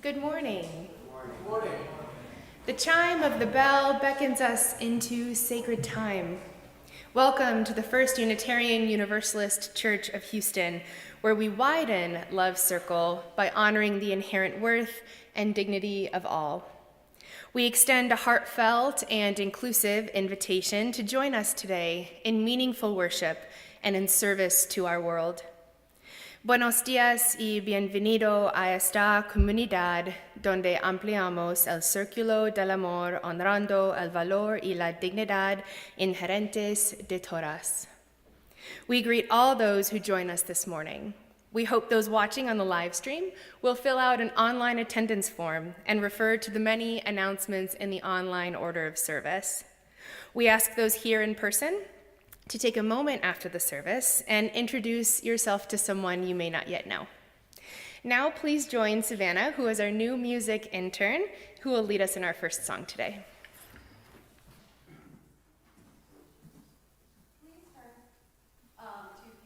Good morning. Good morning. The chime of the bell beckons us into sacred time. Welcome to the First Unitarian Universalist Church of Houston, where we widen Love's Circle by honoring the inherent worth and dignity of all. We extend a heartfelt and inclusive invitation to join us today in meaningful worship and in service to our world. Buenos días y bienvenido a esta comunidad donde ampliamos el círculo del amor honrando el valor y la dignidad inherentes de todas. We greet all those who join us this morning. We hope those watching on the live stream will fill out an online attendance form and refer to the many announcements in the online order of service. We ask those here in person to take a moment after the service and introduce yourself to someone you may not yet know. Now please join Savannah, who is our new music intern, who will lead us in our first song today.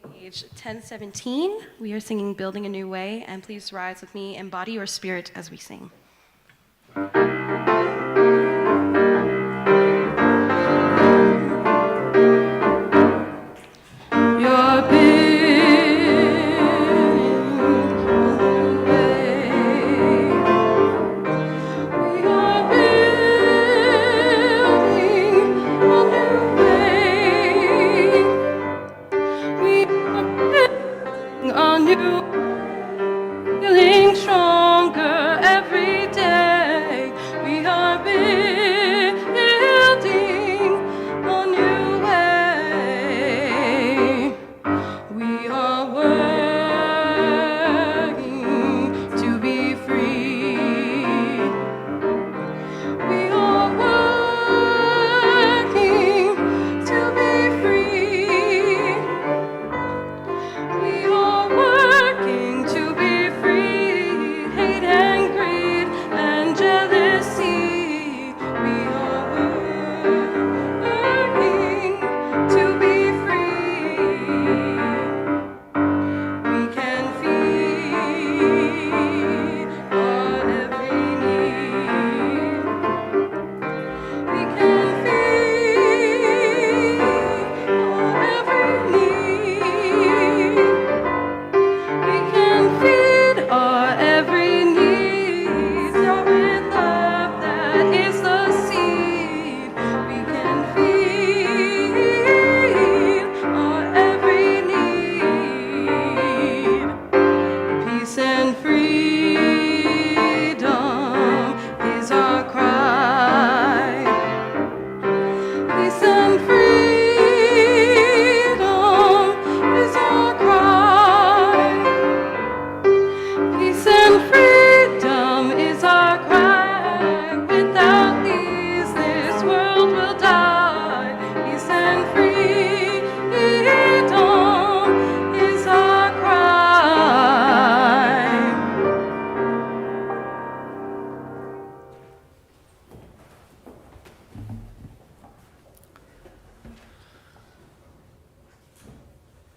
To page 1017, we are singing Building a New Way, and please rise with me and body or spirit as we sing.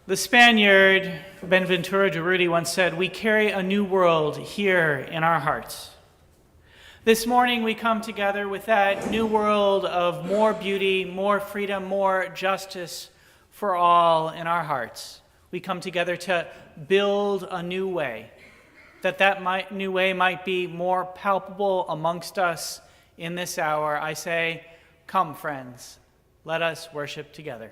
The Spaniard Benventura Durruti once said, "We carry a new world here in our hearts." This morning we come together with that new world of more beauty, more freedom, more justice for all in our hearts. We come together to build a new way, that new way might be more palpable amongst us in this hour. I say, come friends, let us worship together.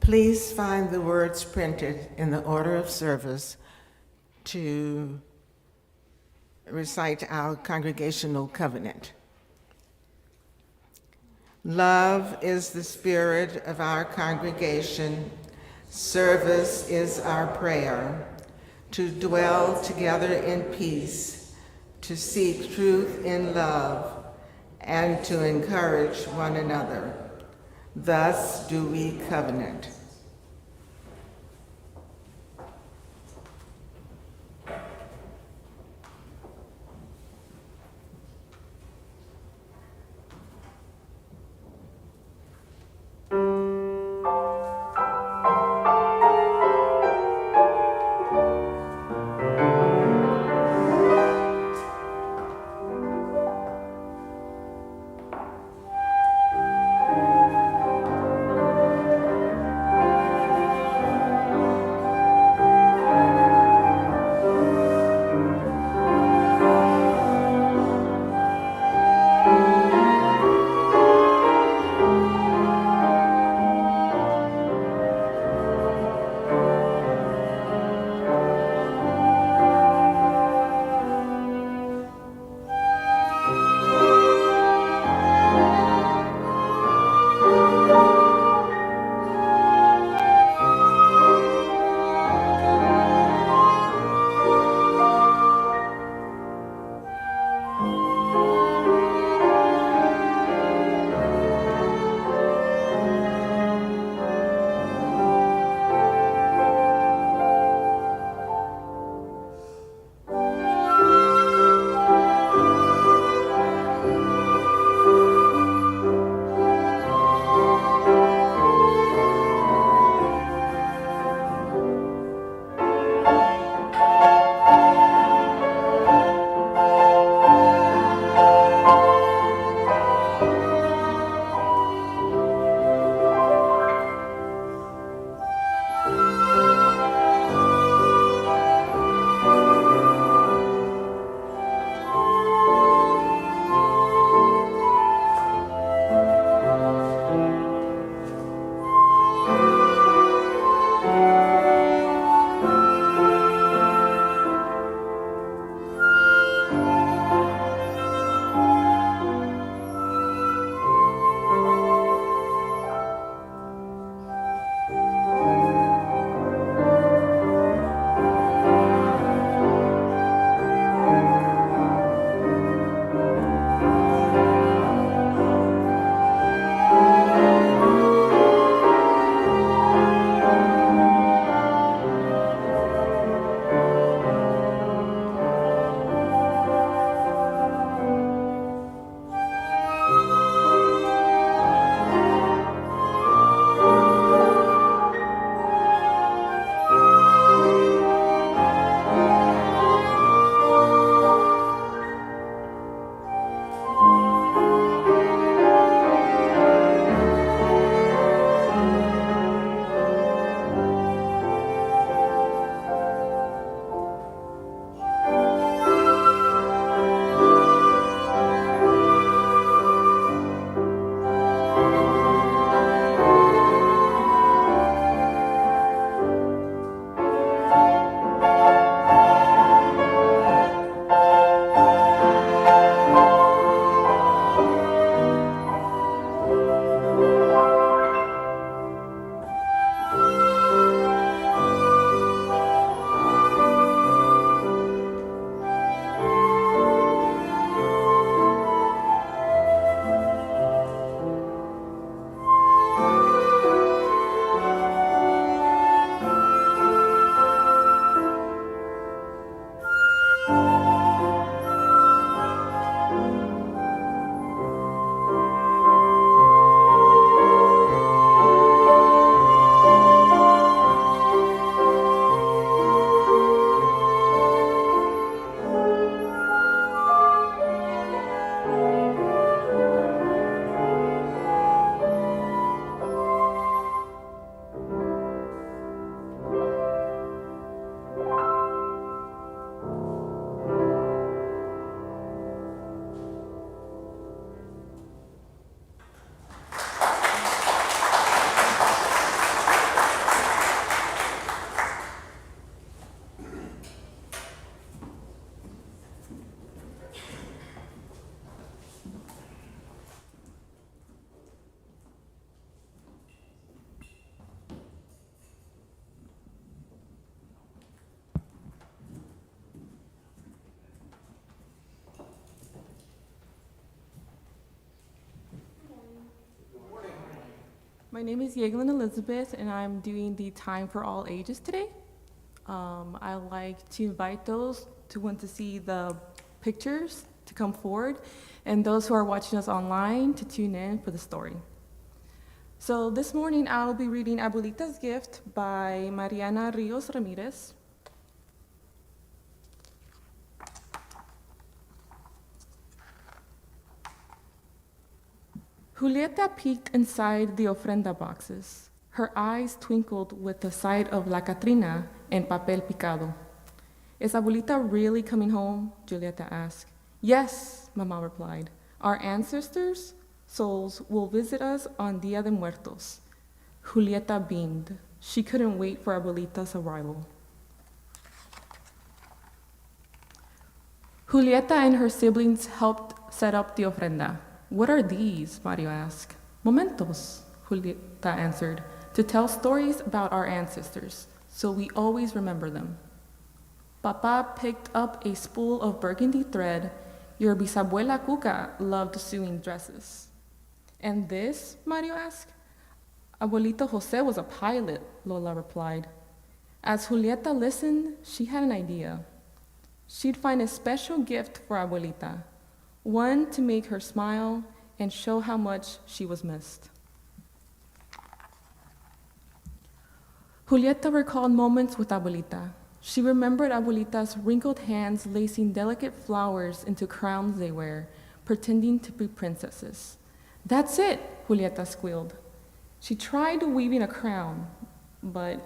Please find the words printed in the order of service to recite our congregational covenant. Love is the spirit of our congregation. Service is our prayer. To dwell together in peace, to seek truth in love, and to encourage one another. Thus do we covenant. My name is Yeglin Elizabeth, and I'm doing the Time for All Ages today. I like to invite those who want to see the pictures to come forward, and those who are watching us online to tune in for the story. So this morning, I'll be reading Abuelita's Gift by Mariana Rios Ramirez. Julieta peeked inside the ofrenda boxes. Her eyes twinkled with the sight of La Catrina and papel picado. Is Abuelita really coming home? Julieta asked. Yes, Mama replied. Our ancestors' souls will visit us on Dia de Muertos. Julieta beamed. She couldn't wait for Abuelita's arrival. Julieta and her siblings helped set up the ofrenda. What are these? Mario asked. Momentos, Julieta answered, to tell stories about our ancestors, so we always remember them. Papa picked up a spool of burgundy thread. Your bisabuela Cuca loved sewing dresses. And this? Mario asked. Abuelito Jose was a pilot, Lola replied. As Julieta listened, she had an idea. She'd find a special gift for Abuelita, one to make her smile and show how much she was missed. Julieta recalled moments with Abuelita. She remembered Abuelita's wrinkled hands lacing delicate flowers into crowns they wear, pretending to be princesses. That's it, Julieta squealed. She tried weaving a crown, but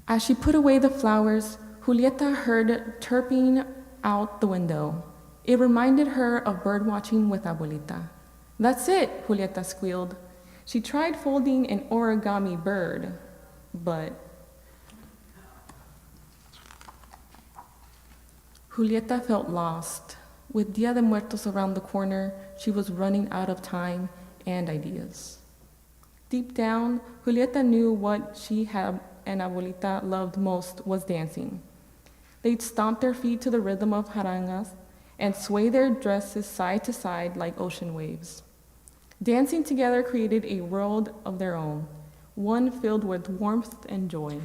as she put away the flowers, Julieta heard chirping out the window. It reminded her of birdwatching with Abuelita. That's it, Julieta squealed. She tried folding an origami bird, but Julieta felt lost. With Dia de Muertos around the corner, she was running out of time and ideas. Deep down, Julieta knew what she and Abuelita loved most was dancing. They'd stomp their feet to the rhythm of harangas and sway their dresses side to side like ocean waves. Dancing together created a world of their own, one filled with warmth and joy.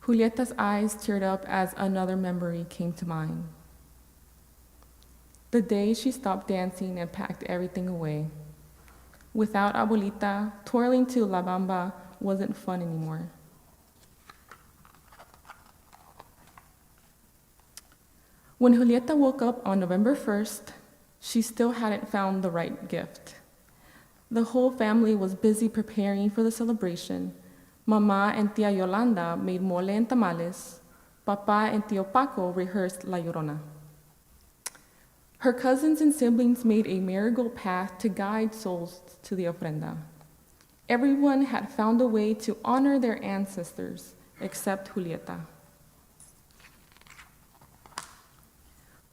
Julieta's eyes teared up as another memory came to mind. The day she stopped dancing and packed everything away. Without Abuelita, twirling to La Bamba wasn't fun anymore. When Julieta woke up on November 1st, she still hadn't found the right gift. The whole family was busy preparing for the celebration. Mama and Tia Yolanda made mole and tamales. Papa and Tio Paco rehearsed La Llorona. Her cousins and siblings made a marigold path to guide souls to the ofrenda. Everyone had found a way to honor their ancestors, except Julieta.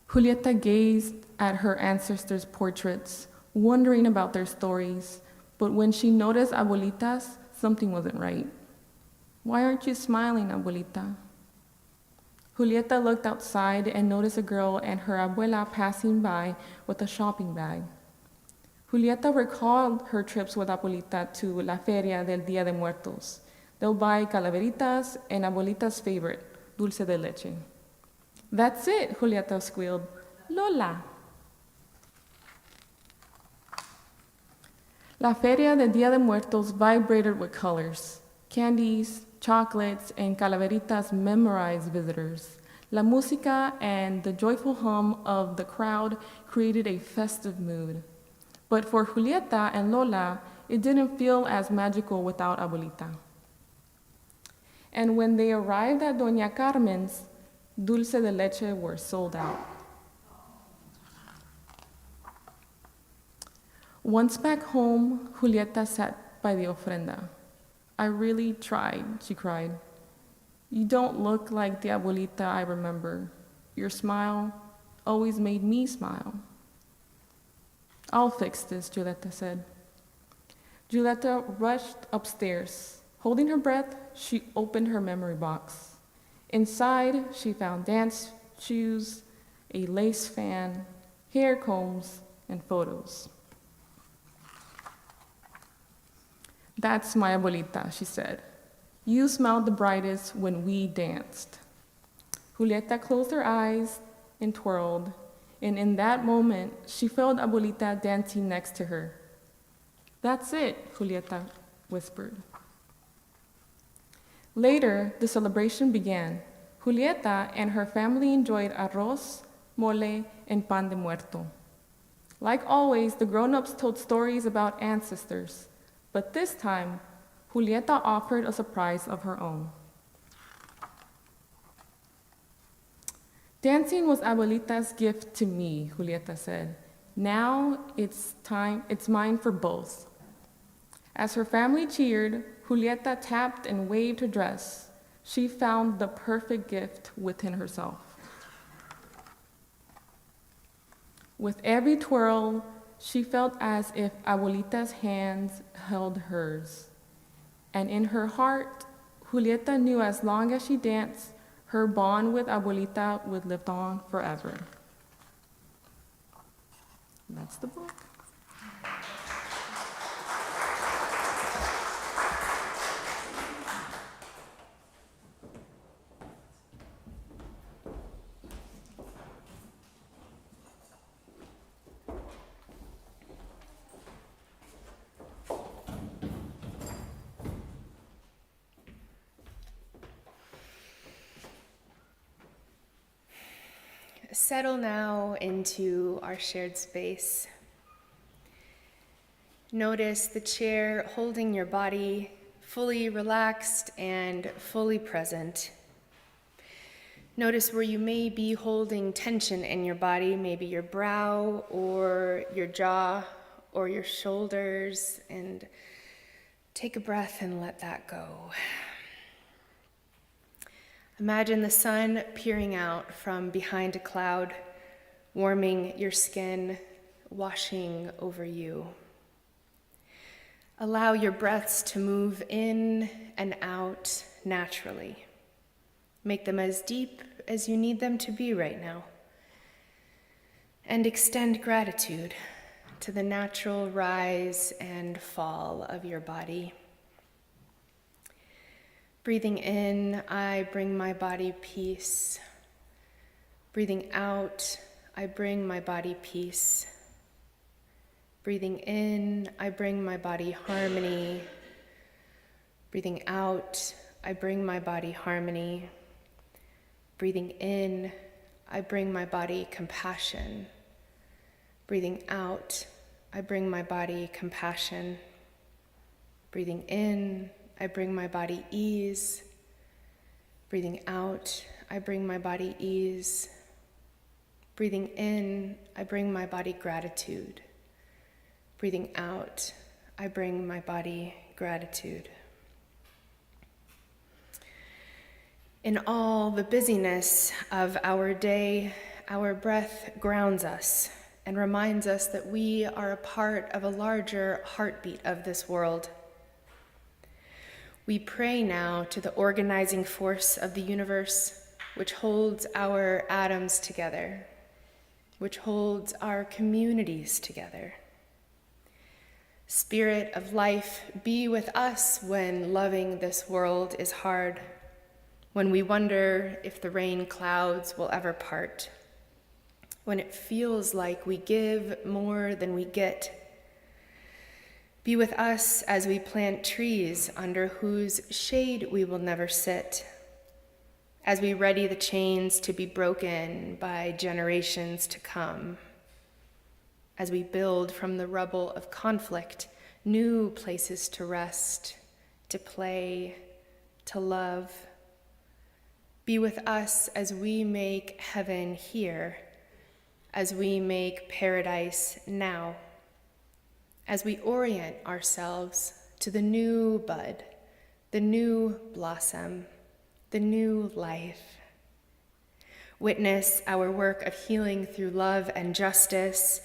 Julieta gazed at her ancestors' portraits, wondering about their stories, but when she noticed Abuelita's, something wasn't right. Why aren't you smiling, Abuelita? Julieta looked outside and noticed a girl and her abuela passing by with a shopping bag. Julieta recalled her trips with Abuelita to La Feria del Dia de Muertos. They'll buy calaveritas and Abuelita's favorite, dulce de leche. That's it, Julieta squealed. Lola. La Feria del Dia de Muertos vibrated with colors. Candies, chocolates, and calaveritas memorized visitors. La música and the joyful hum of the crowd created a festive mood. But for Julieta and Lola, it didn't feel as magical without Abuelita. And when they arrived at Doña Carmen's, dulce de leche were sold out. Once back home, Julieta sat by the ofrenda. I really tried, she cried. You don't look like the abuelita I remember. Your smile always made me smile. I'll fix this, Julieta said. Julieta rushed upstairs. Holding her breath, she opened her memory box. Inside, she found dance shoes, a lace fan, hair combs, and photos. "That's my abuelita," she said. "You smiled the brightest when we danced." Julieta closed her eyes and twirled, and in that moment, she felt abuelita dancing next to her. "That's it," Julieta whispered. Later, the celebration began. Julieta and her family enjoyed arroz, mole, and pan de muerto. Like always, the grown-ups told stories about ancestors, but this time, Julieta offered a surprise of her own. "Dancing was abuelita's gift to me," Julieta said. "Now it's mine for both." As her family cheered, Julieta tapped and waved her dress. She found the perfect gift within herself. With every twirl, she felt as if abuelita's hands held hers. And in her heart, Julieta knew as long as she danced, her bond with abuelita would live on forever. That's the book. Settle now into our shared space. Notice the chair holding your body, fully relaxed and fully present. Notice where you may be holding tension in your body, maybe your brow or your jaw or your shoulders, and take a breath and let that go. Imagine the sun peering out from behind a cloud, warming your skin, washing over you. Allow your breaths to move in and out naturally. Make them as deep as you need them to be right now. And extend gratitude to the natural rise and fall of your body. Breathing in, I bring my body peace. Breathing out, I bring my body peace. Breathing in, I bring my body harmony. Breathing out, I bring my body harmony. Breathing in, I bring my body compassion. Breathing out, I bring my body compassion. Breathing in, I bring my body ease. Breathing out, I bring my body ease. Breathing in, I bring my body gratitude. Breathing out, I bring my body gratitude. In all the busyness of our day, our breath grounds us and reminds us that we are a part of a larger heartbeat of this world. We pray now to the organizing force of the universe, which holds our atoms together, which holds our communities together. Spirit of life, be with us when loving this world is hard, when we wonder if the rain clouds will ever part, when it feels like we give more than we get. Be with us as we plant trees under whose shade we will never sit, as we ready the chains to be broken by generations to come, as we build from the rubble of conflict new places to rest, to play, to love. Be with us as we make heaven here, as we make paradise now, as we orient ourselves to the new bud, the new blossom, the new life. Witness our work of healing through love and justice.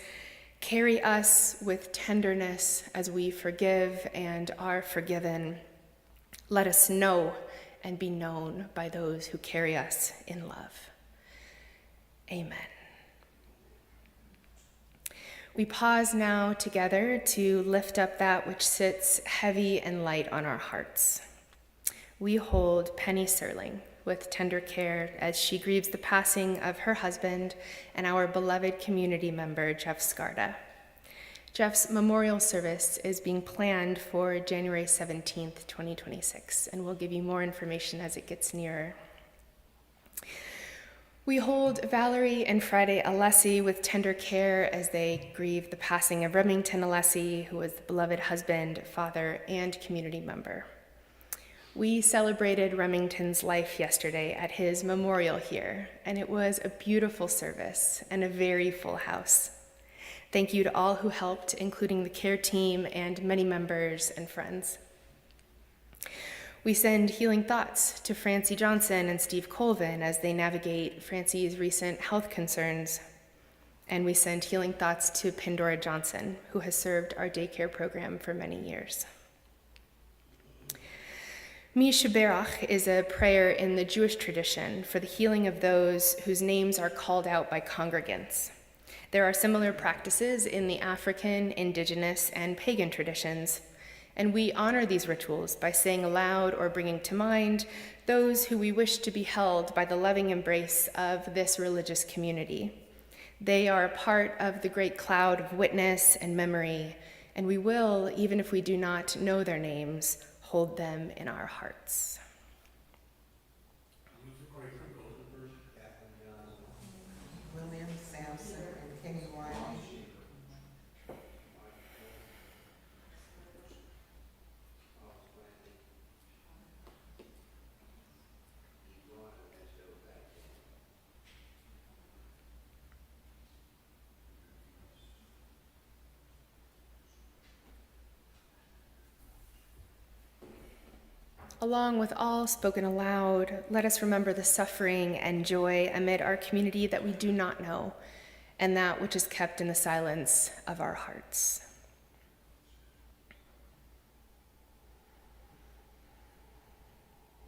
Carry us with tenderness as we forgive and are forgiven. Let us know and be known by those who carry us in love. Amen. We pause now together to lift up that which sits heavy and light on our hearts. We hold Penny Serling with tender care as she grieves the passing of her husband and our beloved community member, Jeff Scarda. Jeff's memorial service is being planned for January 17th, 2026, and we'll give you more information as it gets nearer. We hold Valerie and Friday Alessi with tender care as they grieve the passing of Remington Alessi, who was the beloved husband, father, and community member. We celebrated Remington's life yesterday at his memorial here, and it was a beautiful service and a very full house. Thank you to all who helped, including the care team and many members and friends. We send healing thoughts to Francie Johnson and Steve Colvin as they navigate Francie's recent health concerns. And we send healing thoughts to Pandora Johnson, who has served our daycare program for many years. Mi Sheberach is a prayer in the Jewish tradition for the healing of those whose names are called out by congregants. There are similar practices in the African, indigenous, and pagan traditions, and we honor these rituals by saying aloud or bringing to mind those who we wish to be held by the loving embrace of this religious community. They are a part of the great cloud of witness and memory, and we will, even if we do not know their names, hold them in our hearts. William Sampson and Kenny Wiley. Along with all spoken aloud, let us remember the suffering and joy amid our community that we do not know, and that which is kept in the silence of our hearts.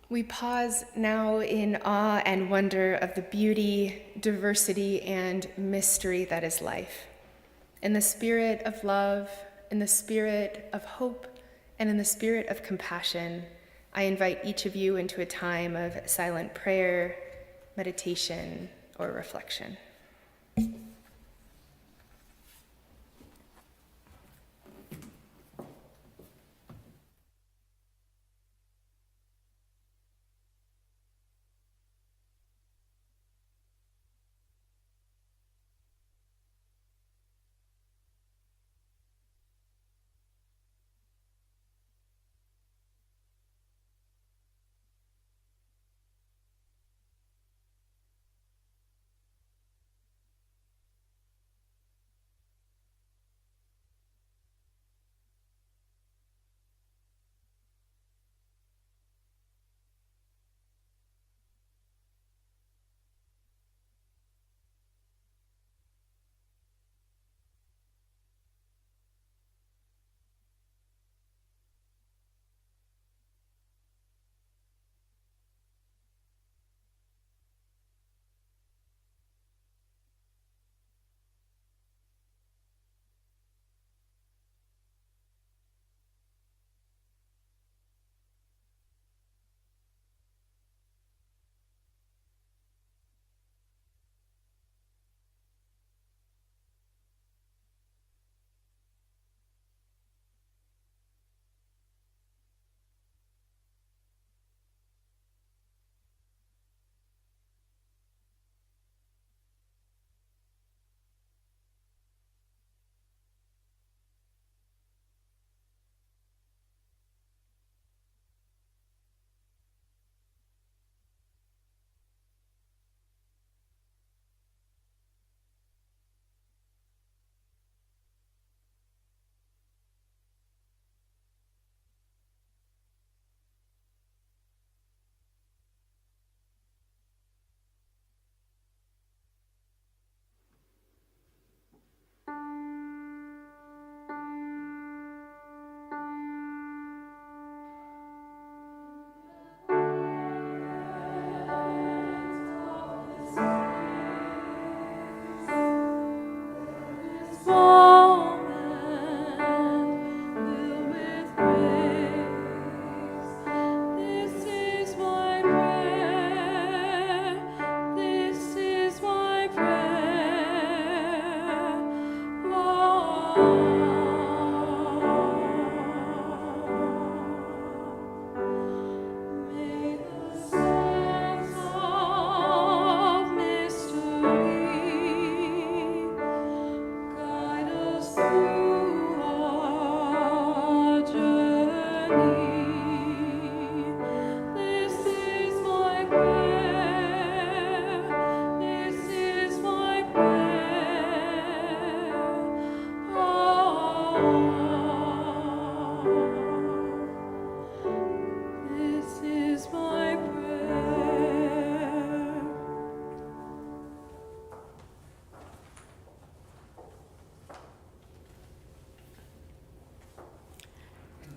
We pause now in awe and wonder of the beauty, diversity, and mystery that is life. In the spirit of love, in the spirit of hope, and in the spirit of compassion, I invite each of you into a time of silent prayer, meditation, or reflection.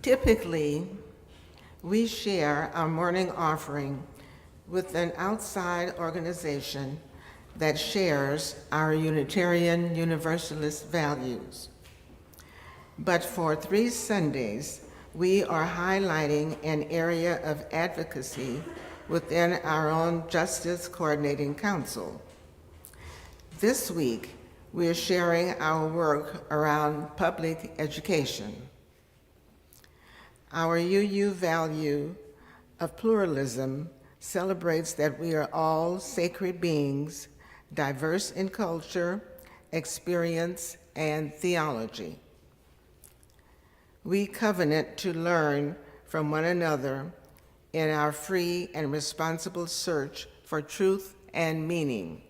Typically, we share our morning offering with an outside organization that shares our Unitarian Universalist values. But for 3 Sundays, we are highlighting an area of advocacy within our own Justice Coordinating Council. This week, we are sharing our work around public education. Our UU value of pluralism celebrates that we are all sacred beings, diverse in culture, experience, and theology. We covenant to learn from one another in our free and responsible search for truth and meaning.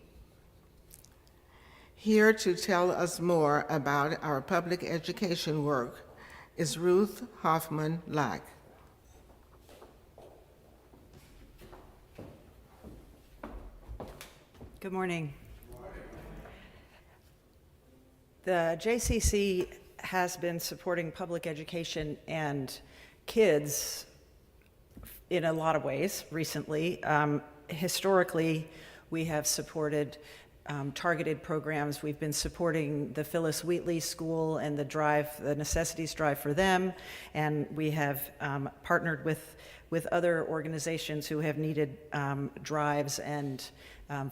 Here to tell us more about our public education work is Ruth Hoffman-Lack. Good morning. The JCC has been supporting public education and kids in a lot of ways recently. Historically, we have supported targeted programs. We've been supporting the Phyllis Wheatley School and the Necessities Drive for them, and we have partnered with other organizations who have needed drives and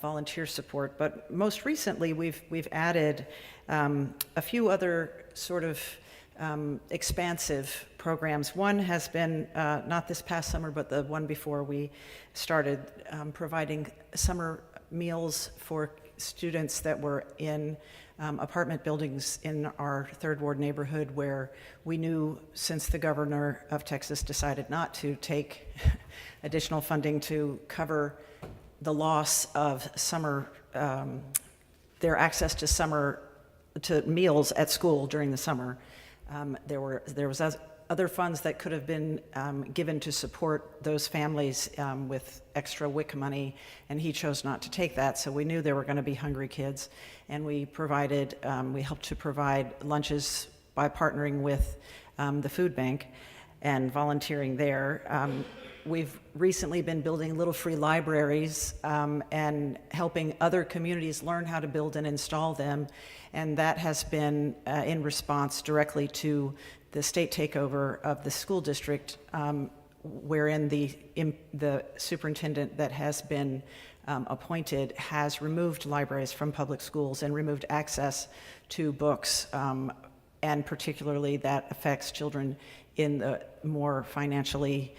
volunteer support. But most recently, we've added a few other sort of expansive programs. One has been, not this past summer, but the one before, we started providing summer meals for students that were in apartment buildings in our Third Ward neighborhood, where we knew, since the governor of Texas decided not to take additional funding to cover the loss of summer, their access to meals at school during the summer, there was other funds that could have been given to support those families with extra WIC money, and he chose not to take that. So we knew there were going to be hungry kids, and we helped to provide lunches by partnering with the food bank and volunteering there. We've recently been building little free libraries and helping other communities learn how to build and install them, and that has been in response directly to the state takeover of the school district, wherein the superintendent that has been appointed has removed libraries from public schools and removed access to books, and particularly that affects children in the more financially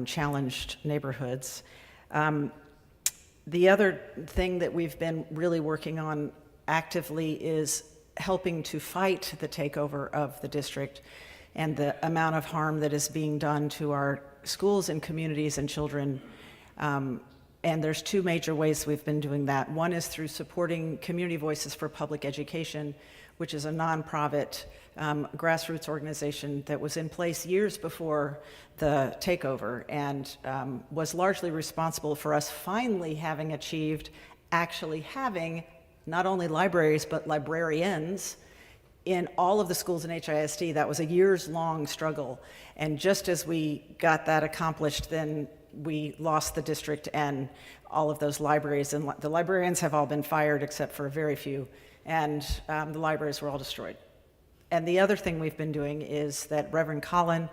challenged neighborhoods. The other thing that we've been really working on actively is helping to fight the takeover of the district and the amount of harm that is being done to our schools and communities and children. And there's 2 major ways we've been doing that. One is through supporting Community Voices for Public Education, which is a nonprofit grassroots organization that was in place years before the takeover, and was largely responsible for us finally having achieved actually having not only libraries but librarians in all of the schools in HISD. That was a years-long struggle, and just as we got that accomplished, then we lost the district and all of those libraries, and the librarians have all been fired except for very few, and the libraries were all destroyed. And the other thing we've been doing is that Reverend Collin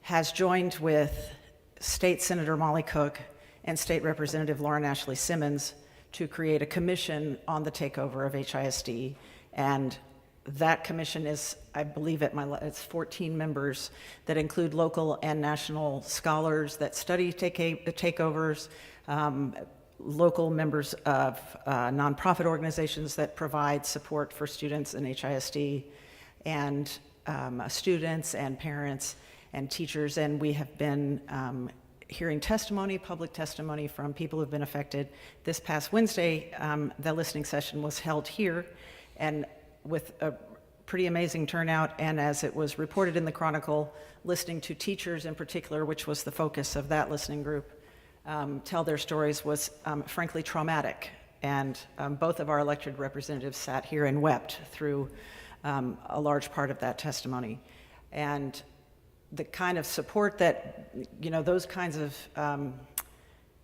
has joined with State Senator Molly Cook and State Representative Lauren Ashley Simmons to create a commission on the takeover of HISD. And that commission is, I believe it's 14 members that include local and national scholars that study takeovers, local members of nonprofit organizations that provide support for students in HISD, and students and parents and teachers. And we have been hearing public testimony from people who've been affected. This past Wednesday, the listening session was held here, and with a pretty amazing turnout, and as it was reported in the Chronicle, listening to teachers in particular, which was the focus of that listening group, tell their stories was frankly traumatic. And both of our elected representatives sat here and wept through a large part of that testimony. And the kind of support that, those kinds of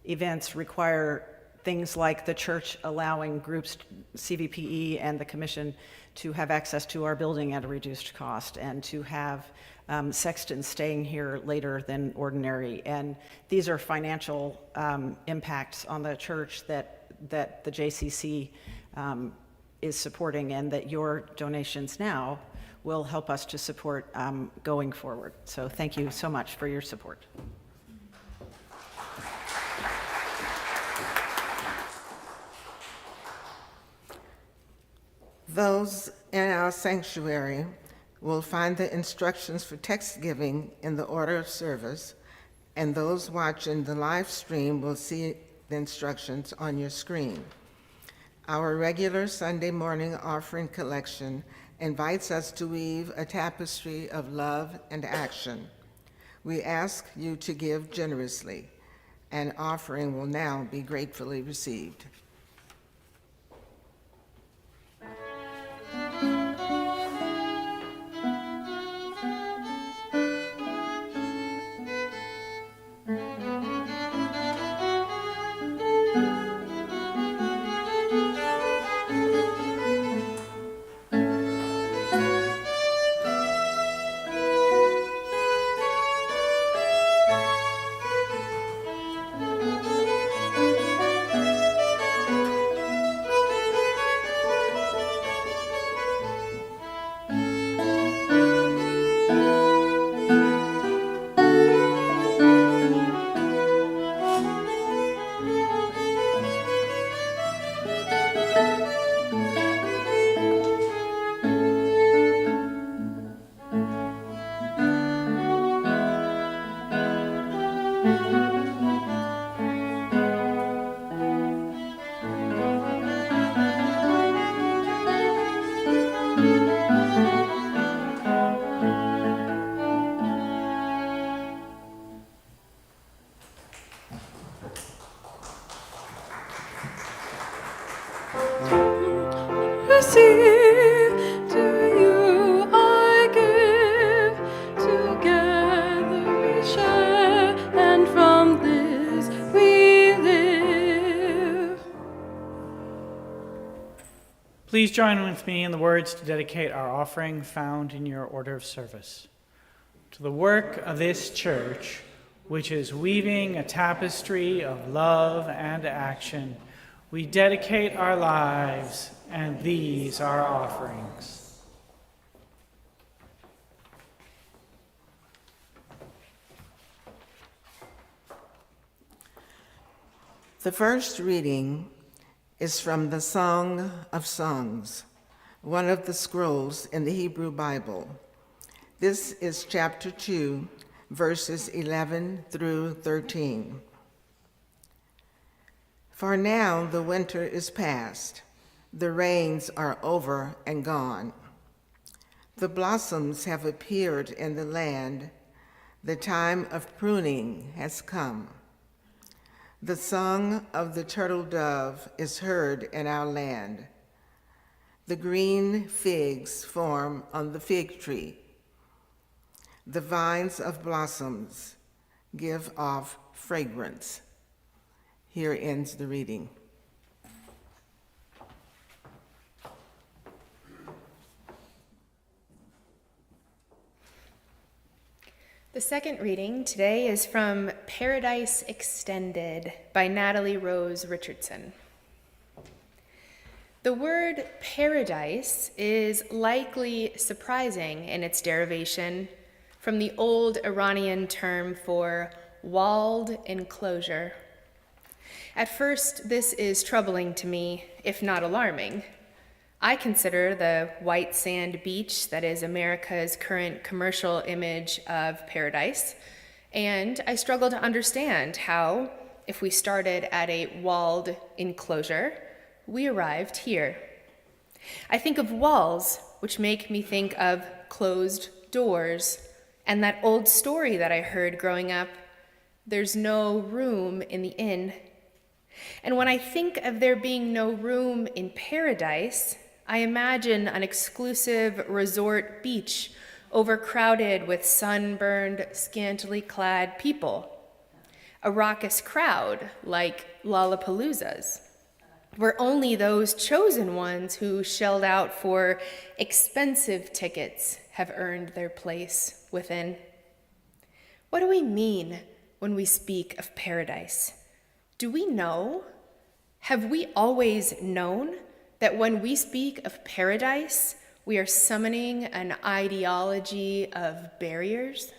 events require things like the church allowing groups, CVPE and the commission, to have access to our building at a reduced cost, and to have sextons staying here later than ordinary. And these are financial impacts on the church that the JCC is supporting, and that your donations now will help us to support going forward. So thank you so much for your support. Those in our sanctuary will find the instructions for text giving in the order of service, and those watching the live stream will see the instructions on your screen. Our regular Sunday morning offering collection invites us to weave a tapestry of love and action. We ask you to give generously. An offering will now be gratefully received. Please join with me in the words to dedicate our offering found in your order of service. To the work of this church, which is weaving a tapestry of love and action, we dedicate our lives, and these are offerings. The first reading is from the Song of Songs, one of the scrolls in the Hebrew Bible. This is chapter 2, verses 11 through 13. For now the winter is past, the rains are over and gone. The blossoms have appeared in the land, the time of pruning has come. The song of the turtle dove is heard in our land. The green figs form on the fig tree. The vines of blossoms give off fragrance. Here ends the reading. The second reading today is from Paradise Extended by Natalie Rose Richardson. The word paradise is likely surprising in its derivation from the old Iranian term for walled enclosure. At first, this is troubling to me, if not alarming. I consider the white sand beach that is America's current commercial image of paradise, and I struggle to understand how, if we started at a walled enclosure, we arrived here. I think of walls, which make me think of closed doors, and that old story that I heard growing up, there's no room in the inn. And when I think of there being no room in paradise, I imagine an exclusive resort beach overcrowded with sunburned, scantily clad people. A raucous crowd like Lollapalooza's, where only those chosen ones who shelled out for expensive tickets have earned their place within. What do we mean when we speak of paradise? Do we know? Have we always known that when we speak of paradise, we are summoning an ideology of barriers?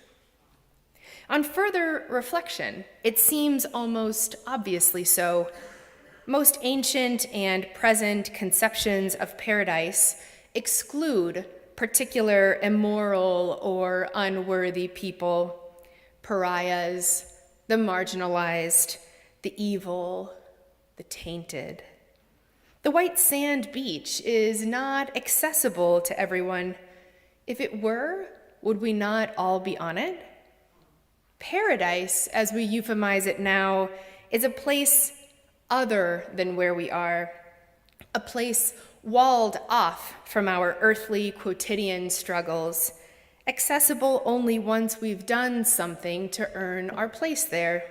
On further reflection, it seems almost obviously so. Most ancient and present conceptions of paradise exclude particular immoral or unworthy people, pariahs, the marginalized, the evil, the tainted. The white sand beach is not accessible to everyone. If it were, would we not all be on it? Paradise, as we euphemize it now, is a place other than where we are, a place walled off from our earthly quotidian struggles, accessible only once we've done something to earn our place there.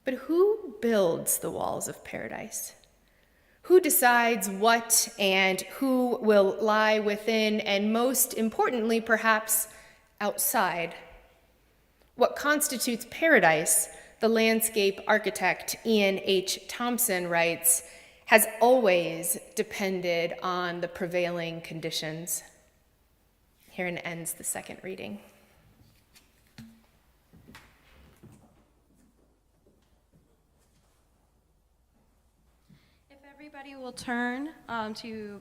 But who builds the walls of paradise? Who decides what and who will lie within, and most importantly, perhaps, outside? What constitutes paradise, the landscape architect Ian H. Thompson writes, has always depended on the prevailing conditions. Herein ends the second reading. If everybody will turn to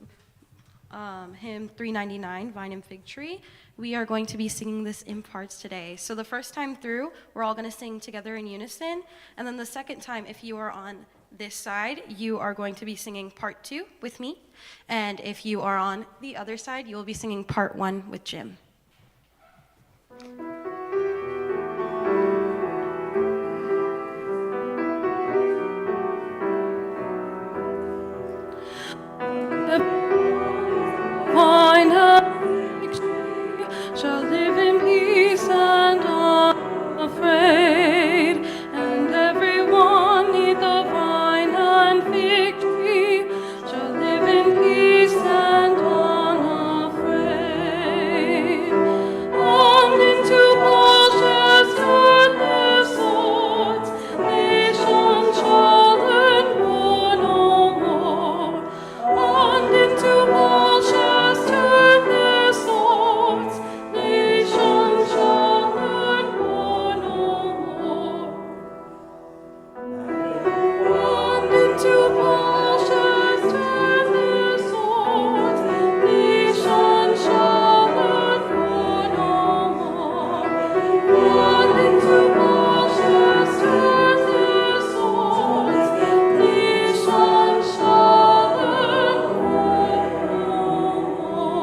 hymn 399, Vine and Fig Tree, we are going to be singing this in parts today. So the first time through, we're all going to sing together in unison. And then the second time, if you are on this side, you are going to be singing part 2 with me. And if you are on the other side, you will be singing part 1 with Jim. Vine and fig tree shall live in peace and unafraid, and everyone neath the vine and fig tree shall live in peace and unafraid. And into Colchester their swords nations shall learn war no more, and into Colchester their swords nations shall learn war no more. And into Colchester their swords nations shall learn war no more. And into Colchester their swords nations shall learn war no more.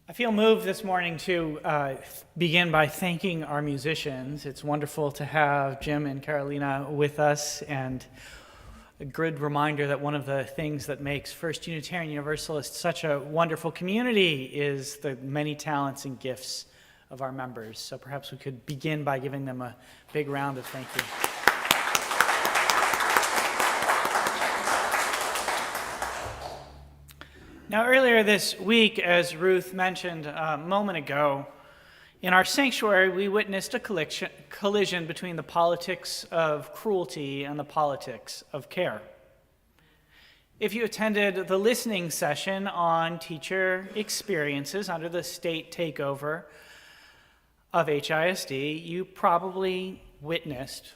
I feel moved this morning to begin by thanking our musicians. It's wonderful to have Jim and Carolina with us, and a good reminder that one of the things that makes First Unitarian Universalist such a wonderful community is the many talents and gifts of our members. So perhaps we could begin by giving them a big round of thank you. Now, earlier this week, as Ruth mentioned a moment ago, in our sanctuary, we witnessed a collision between the politics of cruelty and the politics of care. If you attended the listening session on teacher experiences under the state takeover of HISD, you probably witnessed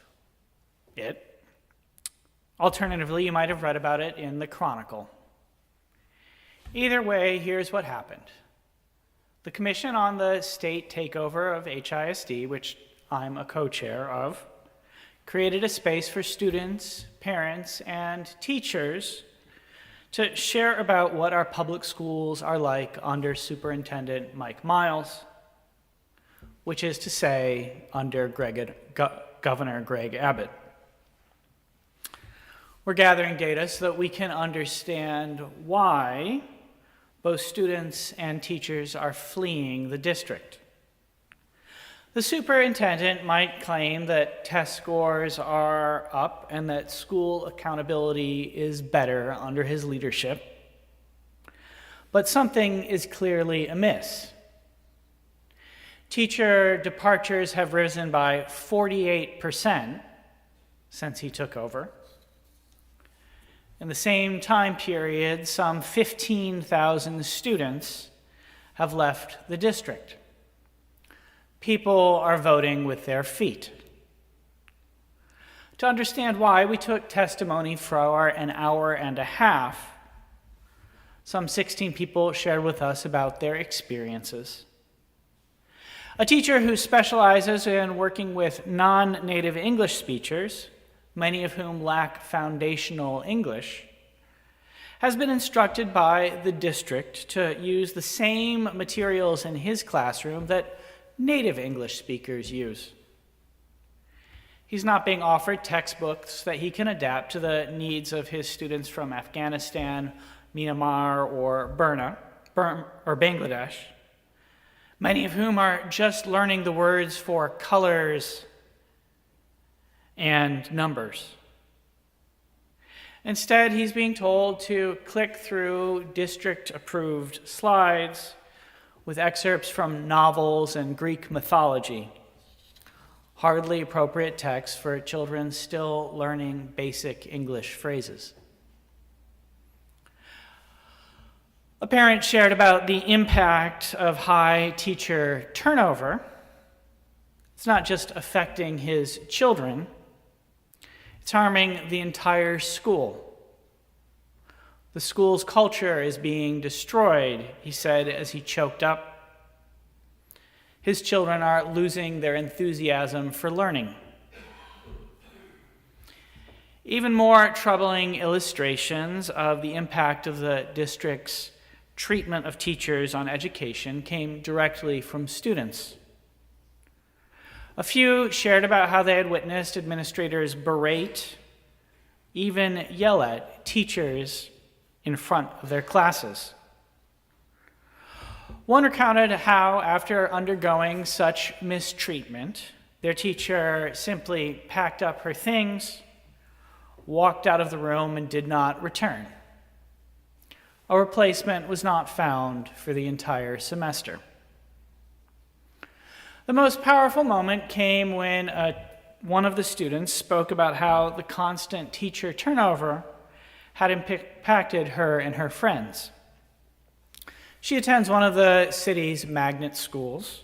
it. Alternatively, you might have read about it in the Chronicle. Either way, here's what happened. The Commission on the State Takeover of HISD, which I'm a co-chair of, created a space for students, parents, and teachers to share about what our public schools are like under Superintendent Mike Miles, which is to say, under Governor Greg Abbott. We're gathering data so that we can understand why both students and teachers are fleeing the district. The superintendent might claim that test scores are up and that school accountability is better under his leadership, but something is clearly amiss. Teacher departures have risen by 48% since he took over. In the same time period, some 15,000 students have left the district. People are voting with their feet. To understand why, we took testimony for an hour and a half. Some 16 people shared with us about their experiences. A teacher who specializes in working with non-native English speakers, many of whom lack foundational English, has been instructed by the district to use the same materials in his classroom that native English speakers use. He's not being offered textbooks that he can adapt to the needs of his students from Afghanistan, Myanmar, or Bangladesh, many of whom are just learning the words for colors and numbers. Instead, he's being told to click through district-approved slides with excerpts from novels and Greek mythology, hardly appropriate text for children still learning basic English phrases. A parent shared about the impact of high teacher turnover. It's not just affecting his children, it's harming the entire school. The school's culture is being destroyed, he said as he choked up. His children are losing their enthusiasm for learning. Even more troubling illustrations of the impact of the district's treatment of teachers on education came directly from students. A few shared about how they had witnessed administrators berate, even yell at teachers in front of their classes. One recounted how, after undergoing such mistreatment, their teacher simply packed up her things, walked out of the room, and did not return. A replacement was not found for the entire semester. The most powerful moment came when one of the students spoke about how the constant teacher turnover had impacted her and her friends. She attends one of the city's magnet schools.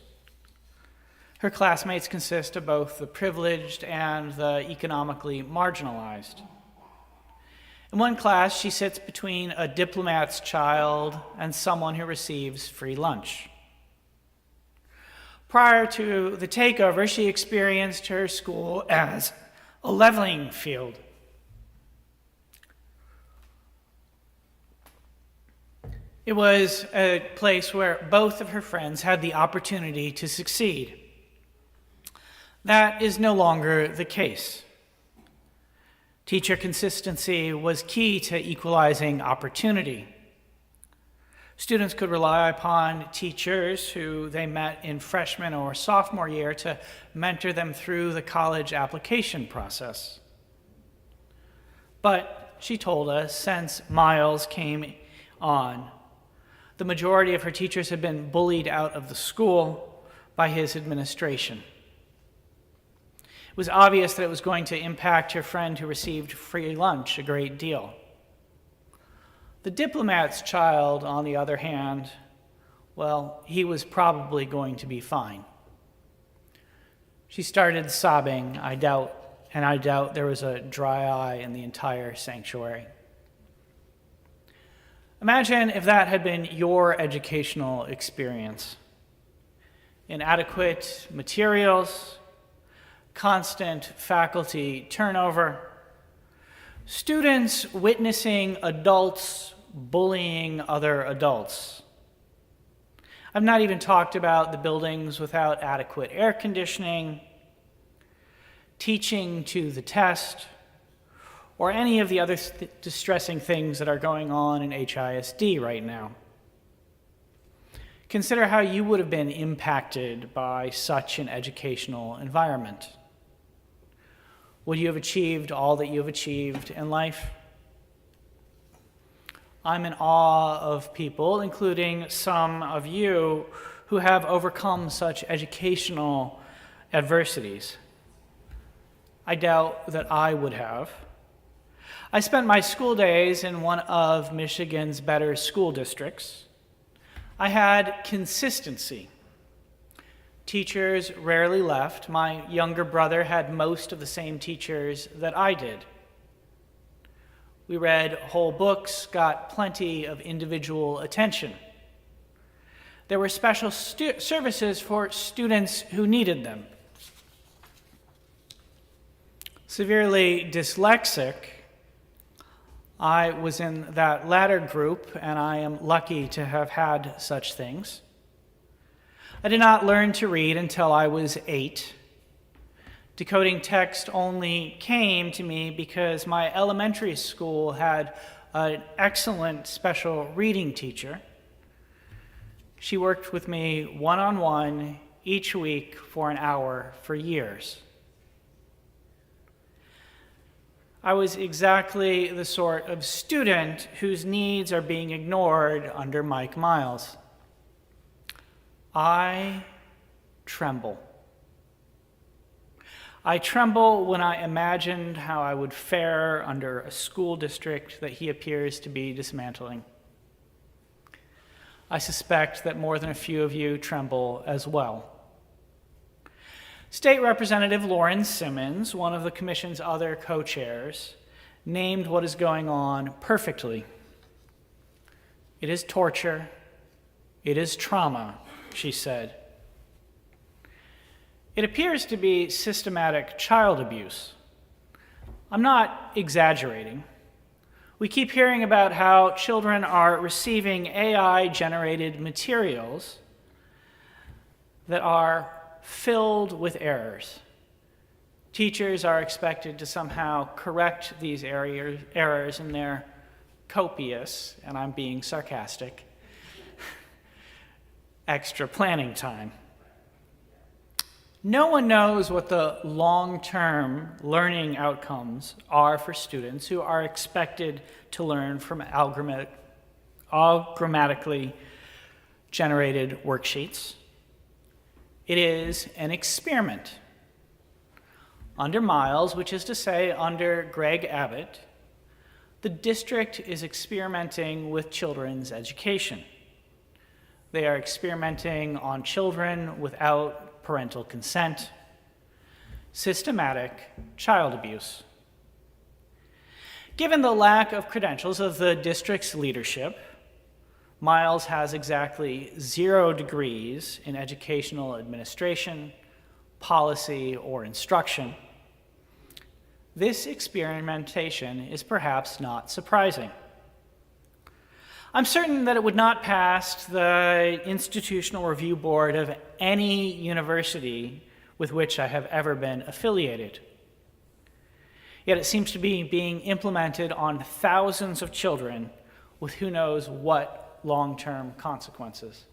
Her classmates consist of both the privileged and the economically marginalized. In one class, she sits between a diplomat's child and someone who receives free lunch. Prior to the takeover, she experienced her school as a leveling field. It was a place where both of her friends had the opportunity to succeed. That is no longer the case. Teacher consistency was key to equalizing opportunity. Students could rely upon teachers who they met in freshman or sophomore year to mentor them through the college application process. But, she told us, since Miles came on, the majority of her teachers had been bullied out of the school by his administration. It was obvious that it was going to impact her friend who received free lunch a great deal. The diplomat's child, on the other hand, well, he was probably going to be fine. She started sobbing, I doubt there was a dry eye in the entire sanctuary. Imagine if that had been your educational experience. Inadequate materials, constant faculty turnover, students witnessing adults bullying other adults. I've not even talked about the buildings without adequate air conditioning, teaching to the test, or any of the other distressing things that are going on in HISD right now. Consider how you would have been impacted by such an educational environment. Would you have achieved all that you have achieved in life? I'm in awe of people, including some of you, who have overcome such educational adversities. I doubt that I would have. I spent my school days in one of Michigan's better school districts. I had consistency. Teachers rarely left. My younger brother had most of the same teachers that I did. We read whole books, got plenty of individual attention. There were special services for students who needed them. Severely dyslexic, I was in that latter group, and I am lucky to have had such things. I did not learn to read until I was 8. Decoding text only came to me because my elementary school had an excellent special reading teacher. She worked with me one-on-one each week for an hour for years. I was exactly the sort of student whose needs are being ignored under Mike Miles. I tremble. I tremble when I imagined how I would fare under a school district that he appears to be dismantling. I suspect that more than a few of you tremble as well. State Representative Lauren Simmons, one of the commission's other co-chairs, named what is going on perfectly. It is torture. It is trauma, she said. It appears to be systematic child abuse. I'm not exaggerating. We keep hearing about how children are receiving AI-generated materials that are filled with errors. Teachers are expected to somehow correct these errors, and they're copious, and I'm being sarcastic, extra planning time. No one knows what the long-term learning outcomes are for students who are expected to learn from algorithmically generated worksheets. It is an experiment. Under Miles, which is to say under Greg Abbott, the district is experimenting with children's education. They are experimenting on children without parental consent, systematic child abuse. Given the lack of credentials of the district's leadership, Miles has exactly 0 degrees in educational administration, policy, or instruction. This experimentation is perhaps not surprising. I'm certain that it would not pass the Institutional Review Board of any university with which I have ever been affiliated. Yet it seems to be being implemented on thousands of children with who knows what long-term consequences.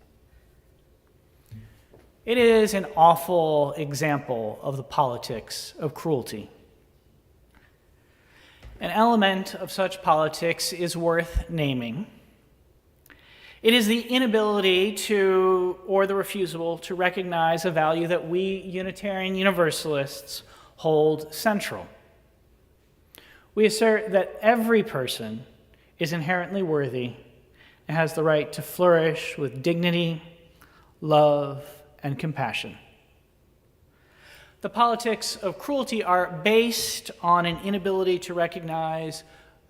It is an awful example of the politics of cruelty. An element of such politics is worth naming. It is the inability to, or the refusal to recognize a value that we Unitarian Universalists hold central. We assert that every person is inherently worthy and has the right to flourish with dignity, love, and compassion. The politics of cruelty are based on an inability to recognize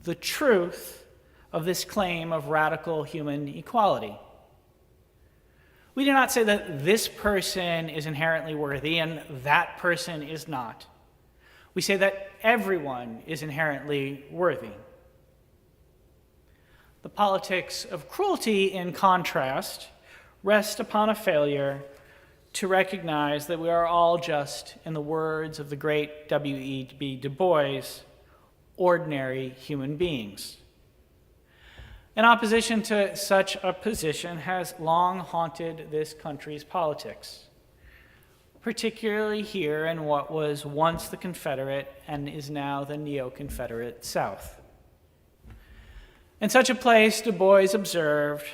the truth of this claim of radical human equality. We do not say that this person is inherently worthy and that person is not. We say that everyone is inherently worthy. The politics of cruelty, in contrast, rest upon a failure to recognize that we are all just, in the words of the great W.E.B. Du Bois, ordinary human beings. An opposition to such a position has long haunted this country's politics, particularly here in what was once the Confederate and is now the neo-Confederate South. In such a place, Du Bois observed,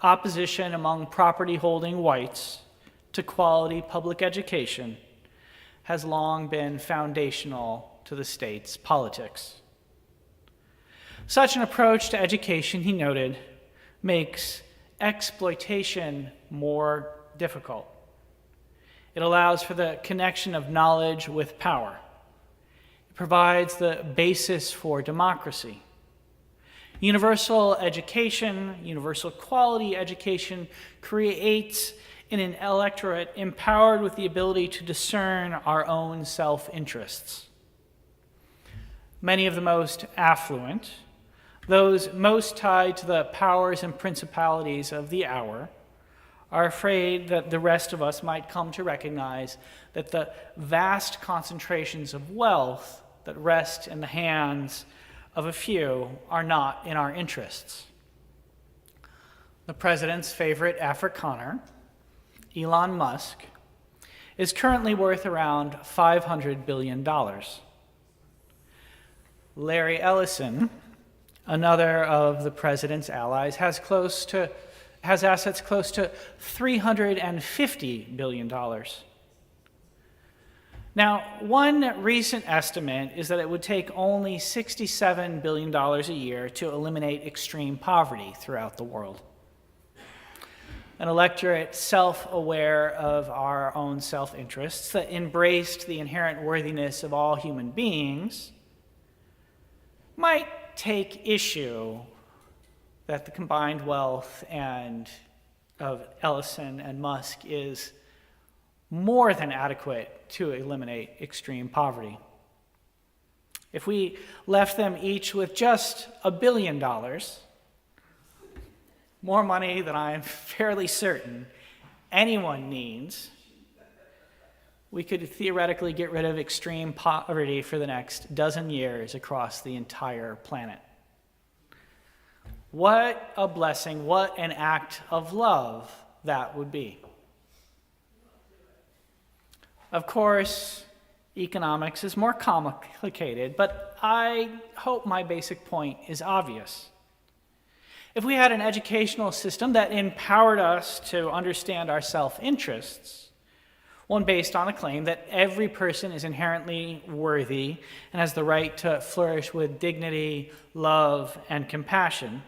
opposition among property-holding whites to quality public education has long been foundational to the state's politics. Such an approach to education, he noted, makes exploitation more difficult. It allows for the connection of knowledge with power. It provides the basis for democracy. Universal education, universal quality education, creates an electorate empowered with the ability to discern our own self-interests. Many of the most affluent, those most tied to the powers and principalities of the hour, are afraid that the rest of us might come to recognize that the vast concentrations of wealth that rest in the hands of a few are not in our interests. The president's favorite Afrikaner, Elon Musk, is currently worth around $500 billion. Larry Ellison, another of the president's allies, has assets close to $350 billion. Now, one recent estimate is that it would take only $67 billion a year to eliminate extreme poverty throughout the world. An electorate self-aware of our own self-interests that embraced the inherent worthiness of all human beings might take issue that the combined wealth of Ellison and Musk is more than adequate to eliminate extreme poverty. If we left them each with just $1 billion, more money than I'm fairly certain anyone needs, we could theoretically get rid of extreme poverty for the next dozen years across the entire planet. What a blessing, what an act of love that would be. Of course, economics is more complicated, but I hope my basic point is obvious. If we had an educational system that empowered us to understand our self-interests, one based on a claim that every person is inherently worthy and has the right to flourish with dignity, love, and compassion,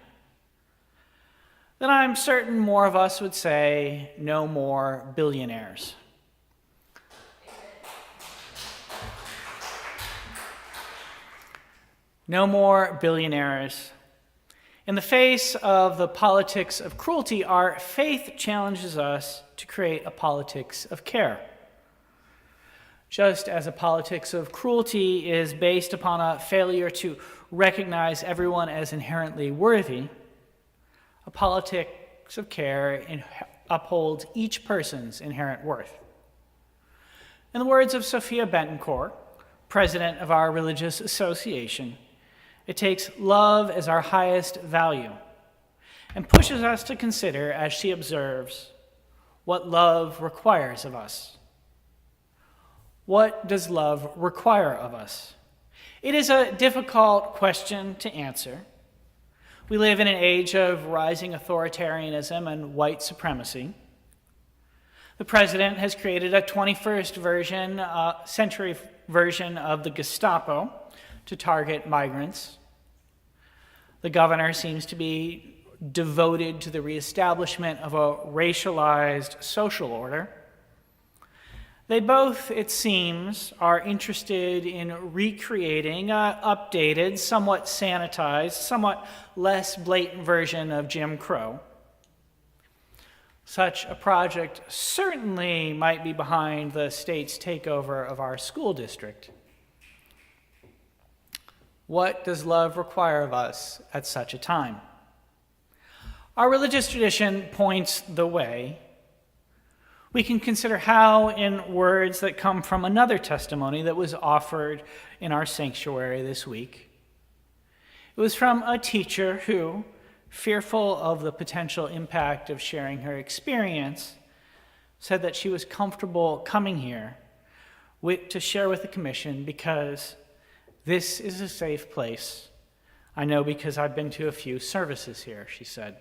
then I'm certain more of us would say, no more billionaires. No more billionaires. In the face of the politics of cruelty, our faith challenges us to create a politics of care. Just as a politics of cruelty is based upon a failure to recognize everyone as inherently worthy, a politics of care upholds each person's inherent worth. In the words of Sophia Bentoncourt, president of our religious association, it takes love as our highest value and pushes us to consider, as she observes, what love requires of us. What does love require of us? It is a difficult question to answer. We live in an age of rising authoritarianism and white supremacy. The president has created a 21st century version of the Gestapo to target migrants. The governor seems to be devoted to the reestablishment of a racialized social order. They both, it seems, are interested in recreating an updated, somewhat sanitized, somewhat less blatant version of Jim Crow. Such a project certainly might be behind the state's takeover of our school district. What does love require of us at such a time? Our religious tradition points the way. We can consider how, in words that come from another testimony that was offered in our sanctuary this week. It was from a teacher who, fearful of the potential impact of sharing her experience, said that she was comfortable coming here to share with the commission because this is a safe place. I know because I've been to a few services here, she said.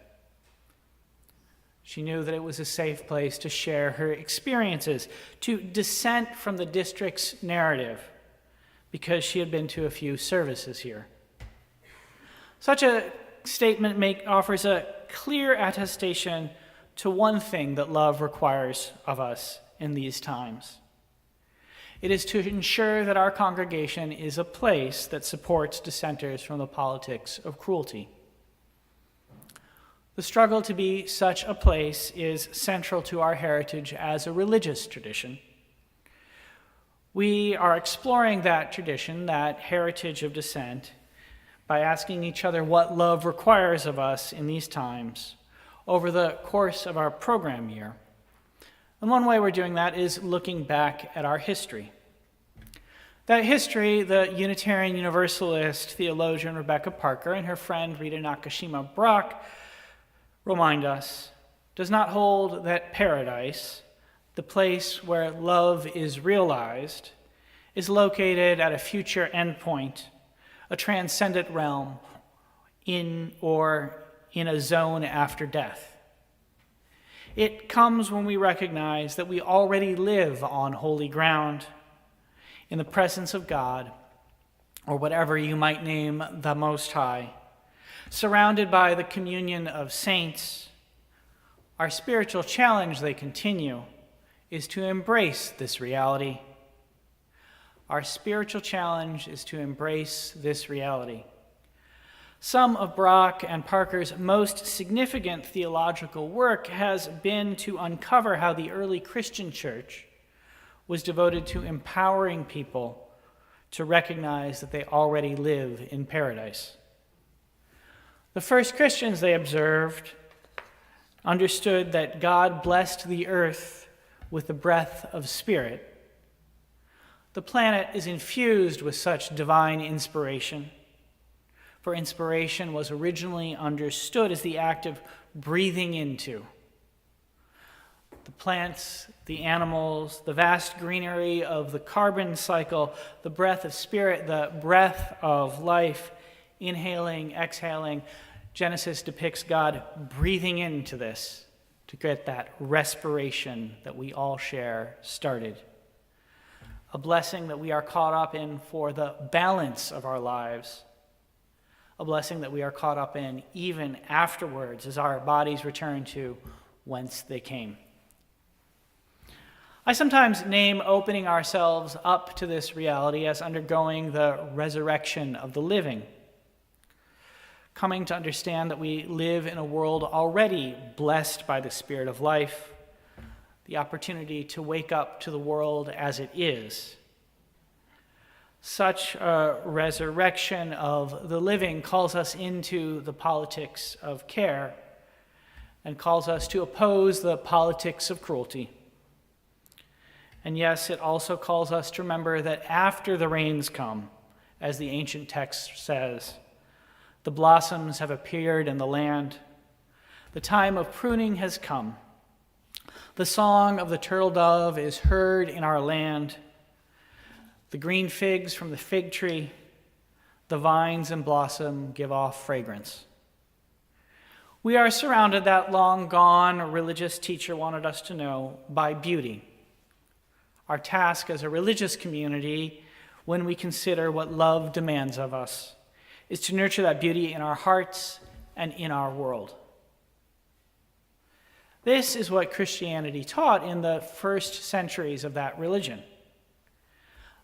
She knew that it was a safe place to share her experiences, to dissent from the district's narrative, because she had been to a few services here. Such a statement offers a clear attestation to one thing that love requires of us in these times. It is to ensure that our congregation is a place that supports dissenters from the politics of cruelty. The struggle to be such a place is central to our heritage as a religious tradition. We are exploring that tradition, that heritage of dissent, by asking each other what love requires of us in these times over the course of our program year. And one way we're doing that is looking back at our history. That history, the Unitarian Universalist theologian Rebecca Parker and her friend Rita Nakashima Brock remind us, does not hold that paradise, the place where love is realized, is located at a future endpoint, a transcendent realm, in a zone after death. It comes when we recognize that we already live on holy ground, in the presence of God, or whatever you might name the Most High, surrounded by the communion of saints. Our spiritual challenge, they continue, is to embrace this reality. Our spiritual challenge is to embrace this reality. Some of Brock and Parker's most significant theological work has been to uncover how the early Christian church was devoted to empowering people to recognize that they already live in paradise. The first Christians, they observed, understood that God blessed the earth with the breath of spirit. The planet is infused with such divine inspiration, for inspiration was originally understood as the act of breathing into. The plants, the animals, the vast greenery of the carbon cycle, the breath of spirit, the breath of life, inhaling, exhaling. Genesis depicts God breathing into this to get that respiration that we all share started. A blessing that we are caught up in for the balance of our lives. A blessing that we are caught up in even afterwards as our bodies return to whence they came. I sometimes name opening ourselves up to this reality as undergoing the resurrection of the living. Coming to understand that we live in a world already blessed by the Spirit of life, the opportunity to wake up to the world as it is. Such a resurrection of the living calls us into the politics of care and calls us to oppose the politics of cruelty. And yes, it also calls us to remember that after the rains come, as the ancient text says, the blossoms have appeared in the land. The time of pruning has come. The song of the turtle dove is heard in our land. The green figs from the fig tree, the vines and blossom give off fragrance. We are surrounded, that long gone religious teacher wanted us to know, by beauty. Our task as a religious community, when we consider what love demands of us, is to nurture that beauty in our hearts and in our world. This is what Christianity taught in the first centuries of that religion.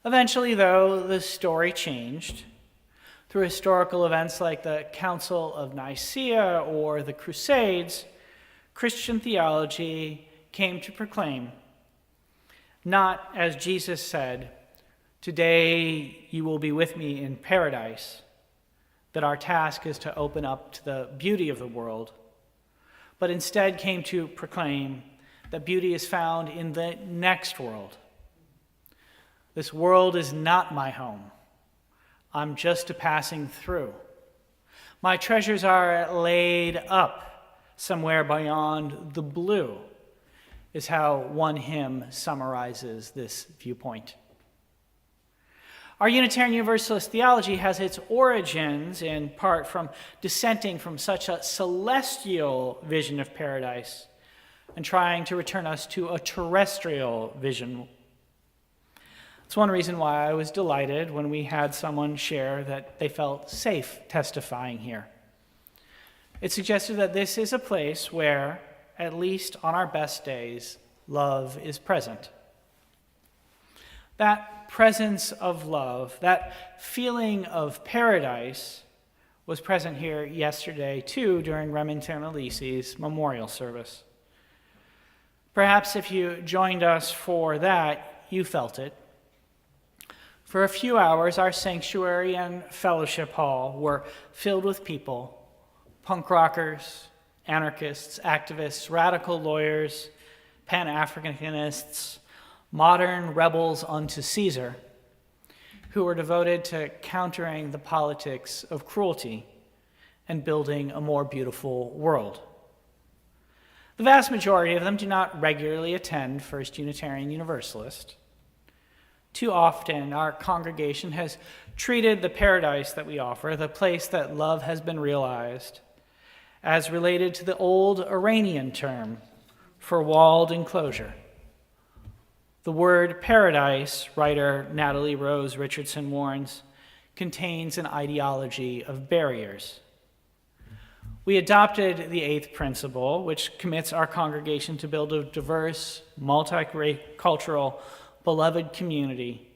Eventually, though, the story changed. Through historical events like the Council of Nicaea or the Crusades, Christian theology came to proclaim, not as Jesus said, "Today you will be with me in paradise," that our task is to open up to the beauty of the world, but instead came to proclaim that beauty is found in the next world. This world is not my home. I'm just a passing through. My treasures are laid up somewhere beyond the blue, is how one hymn summarizes this viewpoint. Our Unitarian Universalist theology has its origins in part from dissenting from such a celestial vision of paradise and trying to return us to a terrestrial vision. It's one reason why I was delighted when we had someone share that they felt safe testifying here. It suggested that this is a place where, at least on our best days, love is present. That presence of love, that feeling of paradise, was present here yesterday, too, during Remington Elise's memorial service. Perhaps if you joined us for that, you felt it. For a few hours, our sanctuary and fellowship hall were filled with people, punk rockers, anarchists, activists, radical lawyers, Pan-Africanists, modern rebels unto Caesar, who were devoted to countering the politics of cruelty and building a more beautiful world. The vast majority of them do not regularly attend First Unitarian Universalist. Too often, our congregation has treated the paradise that we offer, the place that love has been realized, as related to the old Iranian term for walled enclosure. The word paradise, writer Natalie Rose Richardson warns, contains an ideology of barriers. We adopted the eighth principle, which commits our congregation to build a diverse, multicultural, beloved community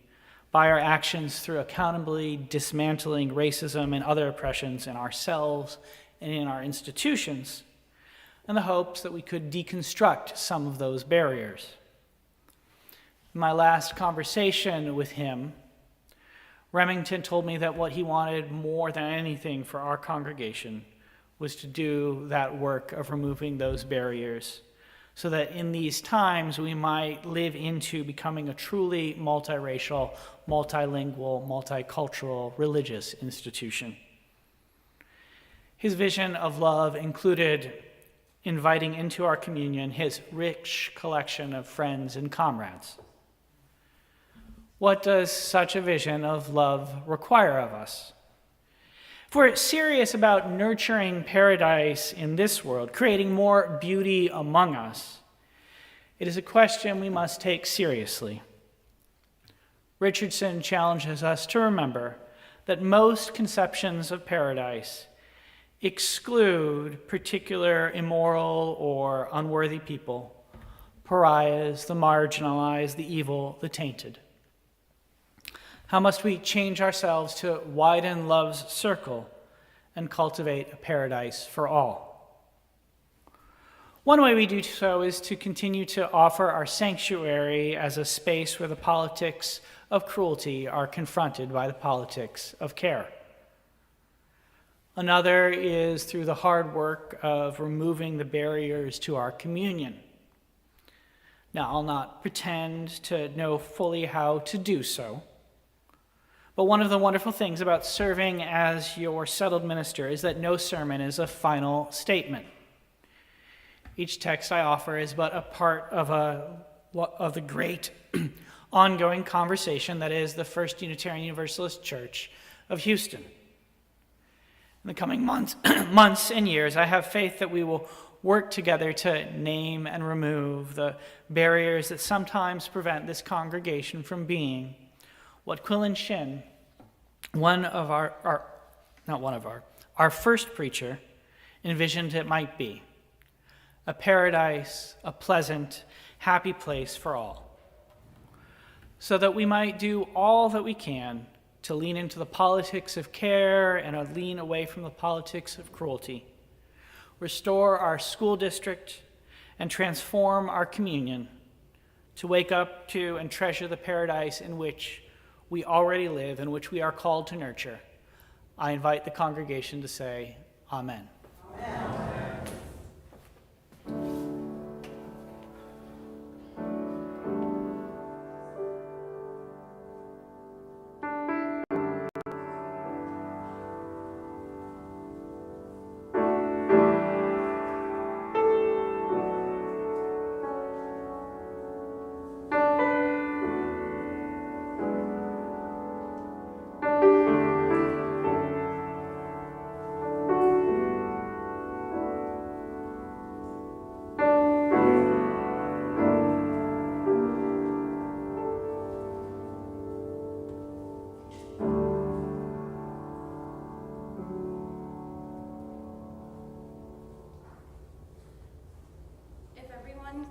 by our actions through accountably dismantling racism and other oppressions in ourselves and in our institutions, in the hopes that we could deconstruct some of those barriers. In my last conversation with him, Remington told me that what he wanted more than anything for our congregation was to do that work of removing those barriers so that in these times we might live into becoming a truly multiracial, multilingual, multicultural religious institution. His vision of love included inviting into our communion his rich collection of friends and comrades. What does such a vision of love require of us? If we're serious about nurturing paradise in this world, creating more beauty among us, it is a question we must take seriously. Richardson challenges us to remember that most conceptions of paradise exclude particular immoral or unworthy people, pariahs, the marginalized, the evil, the tainted. How must we change ourselves to widen love's circle and cultivate a paradise for all? One way we do so is to continue to offer our sanctuary as a space where the politics of cruelty are confronted by the politics of care. Another is through the hard work of removing the barriers to our communion. Now, I'll not pretend to know fully how to do so, but one of the wonderful things about serving as your settled minister is that no sermon is a final statement. Each text I offer is but a part of the great ongoing conversation that is the First Unitarian Universalist Church of Houston. In the coming months and years, I have faith that we will work together to name and remove the barriers that sometimes prevent this congregation from being what Quillen Shin, our first preacher, envisioned it might be, a paradise, a pleasant, happy place for all, so that we might do all that we can to lean into the politics of care and lean away from the politics of cruelty, restore our school district, and transform our communion to wake up to and treasure the paradise in which we already live and which we are called to nurture. I invite the congregation to say, Amen. Amen.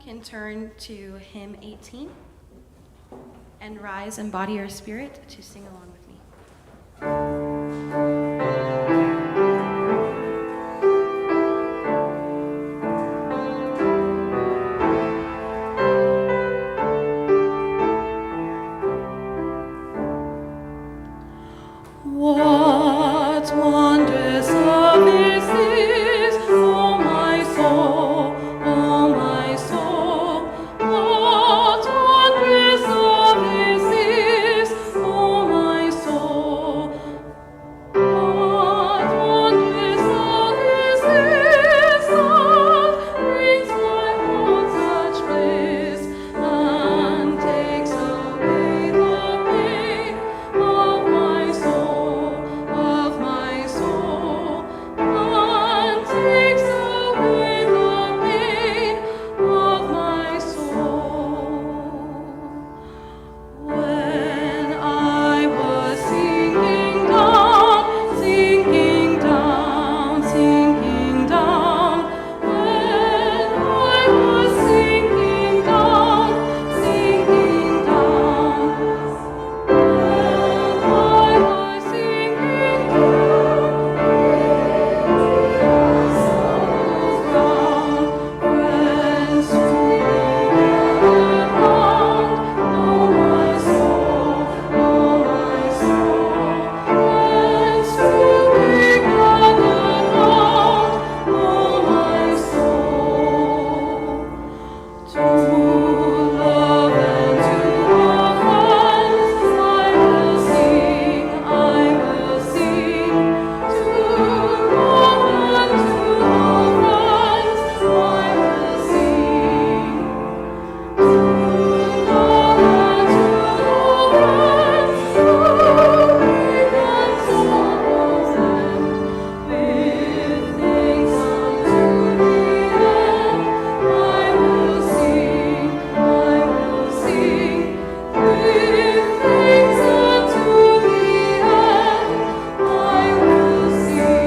Can turn to hymn 18 and rise and body or spirit to sing along with me. What wondrous service is, oh my soul, oh my soul. What wondrous service is, oh my soul. What wondrous service is that brings my heart such bliss and takes away the pain of my soul, and takes away the pain of my soul. When I was sinking down, sinking down, sinking down. When I was sinking down, sinking down. When I was sinking down, friends to me around. Oh my soul, oh my soul. Friends to me around. Oh my soul. To love and to offense, I will sing, I will sing. To love and to offense, I will sing. To love and to offense, sorrowing and sorrows end. With thanks unto the end, I will sing, I will sing. With thanks unto the end, I will sing.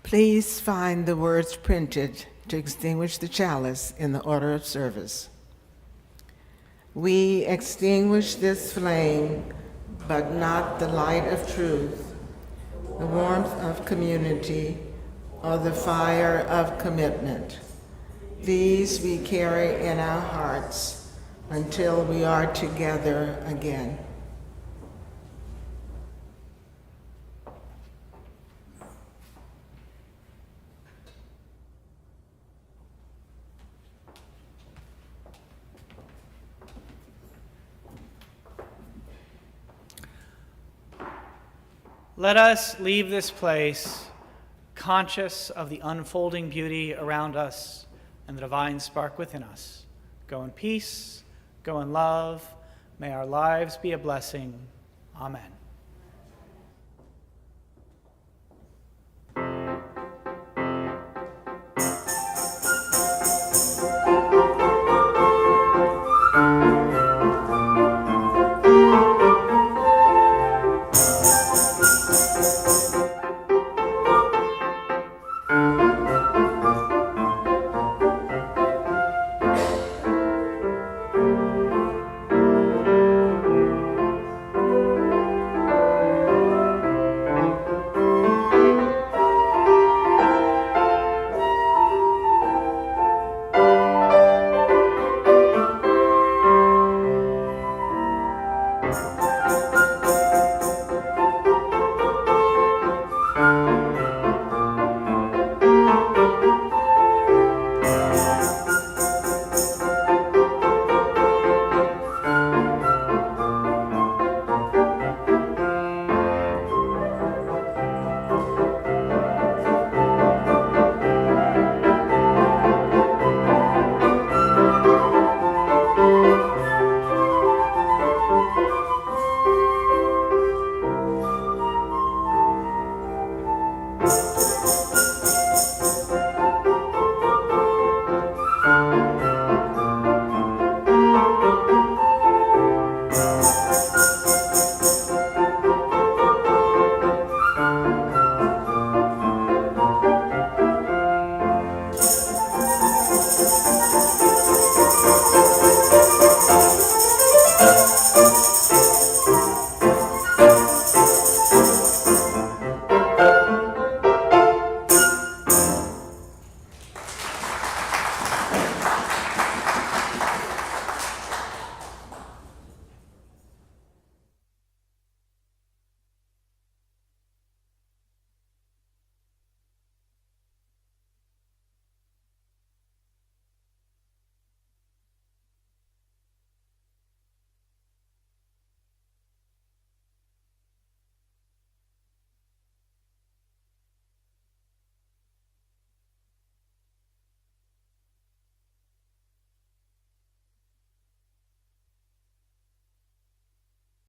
Please find the words printed to extinguish the chalice in the order of service. We extinguish this flame, but not the light of truth, the warmth of community, or the fire of commitment. These we carry in our hearts until we are together again. Let us leave this place conscious of the unfolding beauty around us and the divine spark within us. Go in peace, go in love. May our lives be a blessing. Amen.